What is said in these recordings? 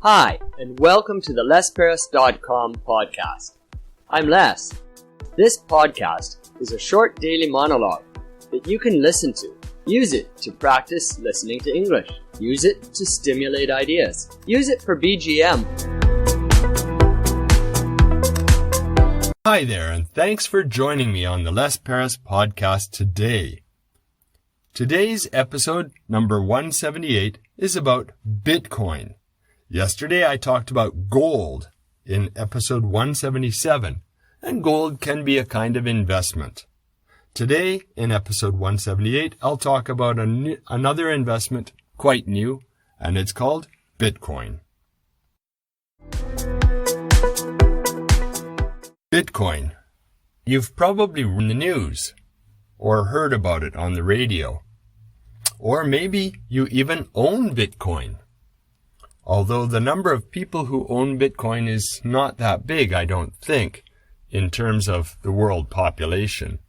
Hi, and welcome to the LesParis.com podcast. I'm Les. This podcast is a short daily monologue that you can listen to. Use it to practice listening to English. Use it to stimulate ideas. Use it for BGM. Hi there, and thanks for joining me on the Les Paris podcast today. Today's episode, number 178, is about Bitcoin. Yesterday I talked about gold in episode 177, and gold can be a kind of investment. Today, in episode 178, I'll talk about another investment, quite new, and it's called Bitcoin. Bitcoin. You've probably read the news or heard about it on the radio. Or maybe you even own Bitcoin. Although the number of people who own Bitcoin is not that big, I don't think, in terms of the world population.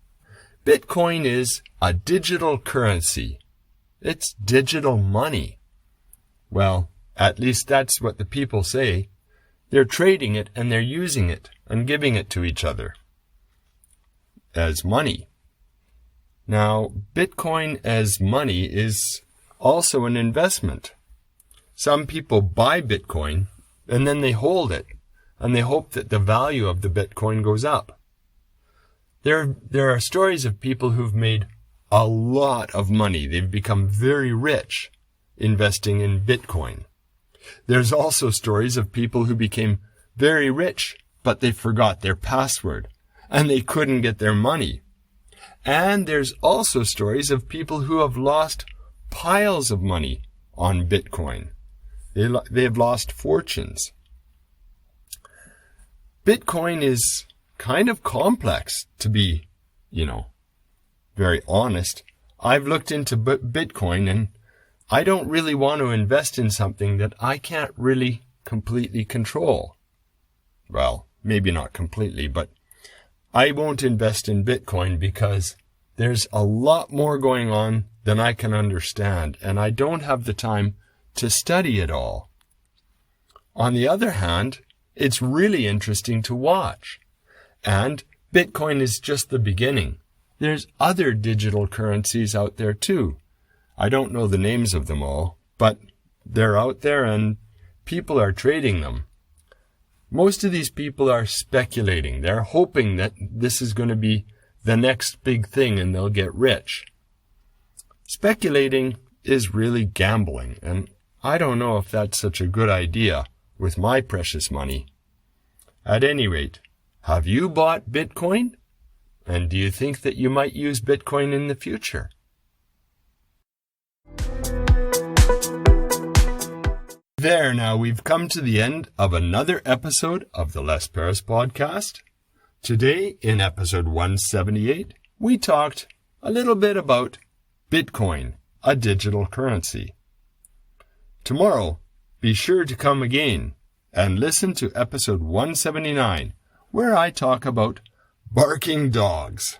Bitcoin is a digital currency. It's digital money. Well, at least that's what the people say. They're trading it and they're using it and giving it to each other as money. Now, Bitcoin as money is also an investment. Some people buy Bitcoin and then they hold it and they hope that the value of the Bitcoin goes up. There are stories of people who've made a lot of money. They've become very rich investing in Bitcoin. There's also stories of people who became very rich, but they forgot their password and they couldn't get their money. And there's also stories of people who have lost piles of money on Bitcoin. They have lost fortunes. Bitcoin is kind of complex, to be, very honest. I've looked into Bitcoin and I don't really want to invest in something that I can't really completely control. Well, maybe not completely, but I won't invest in Bitcoin because there's a lot more going on than I can understand, and I don't have the time to study it all. On the other hand, it's really interesting to watch. And Bitcoin is just the beginning. There's other digital currencies out there too. I don't know the names of them all, but they're out there and people are trading them. Most of these people are speculating. They're hoping that this is going to be the next big thing and they'll get rich. Speculating is really gambling, and I don't know if that's such a good idea with my precious money. At any rate, have you bought Bitcoin? And do you think that you might use Bitcoin in the future? There, now we've come to the end of another episode of the Les Paris podcast. Today, in episode 178, we talked a little bit about Bitcoin, a digital currency. Tomorrow, be sure to come again and listen to episode 179, where I talk about barking dogs.